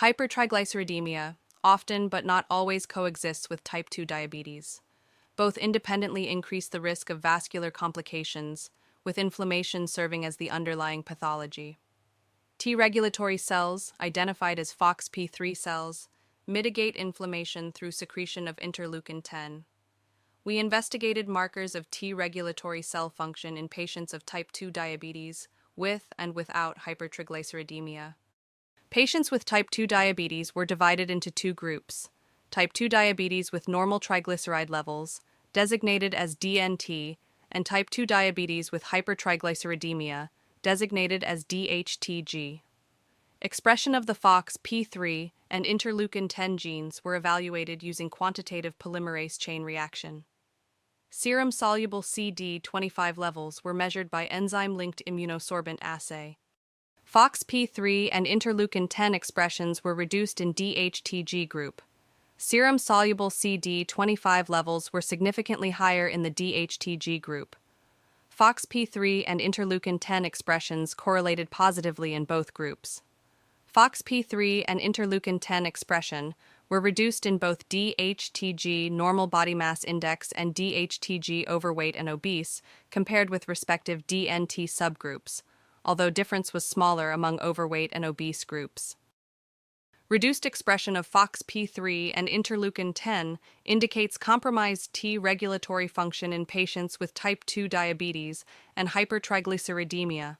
Hypertriglyceridemia often but not always coexists with type 2 diabetes. Both independently increase the risk of vascular complications, with inflammation serving as the underlying pathology. T regulatory cells, identified as FOXP3 cells, mitigate inflammation through secretion of interleukin 10. We investigated markers of T regulatory cell function in patients of type 2 diabetes with and without hypertriglyceridemia. Patients with type 2 diabetes were divided into two groups: type 2 diabetes with normal triglyceride levels, designated as DNT, and type 2 diabetes with hypertriglyceridemia, designated as DHTG. Expression of the FOXP3 and interleukin 10 genes were evaluated using quantitative polymerase chain reaction. Serum soluble CD25 levels were measured by enzyme-linked immunosorbent assay. FOXP3 and interleukin 10 expressions were reduced in DHTG group. Serum soluble CD25 levels were significantly higher in the DHTG group. FOXP3 and interleukin 10 expressions correlated positively in both groups. FOXP3 and interleukin 10 expression were reduced in both DHTG normal body mass index and DHTG overweight and obese compared with respective DNT subgroups, although difference was smaller among overweight and obese groups. Reduced expression of FOXP3 and interleukin 10 indicates compromised T regulatory function in patients with type 2 diabetes and hypertriglyceridemia.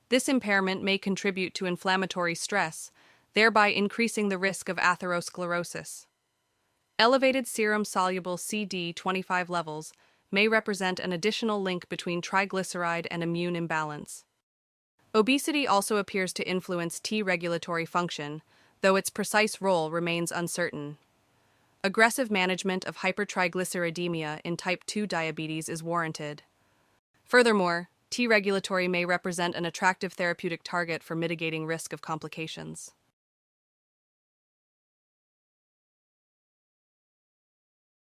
This impairment may contribute to inflammatory stress, thereby increasing the risk of atherosclerosis. Elevated serum soluble CD25 levels may represent an additional link between triglyceride and immune imbalance. Obesity also appears to influence T regulatory function, though its precise role remains uncertain. Aggressive management of hypertriglyceridemia in type 2 diabetes is warranted. Furthermore, T regulatory may represent an attractive therapeutic target for mitigating risk of complications.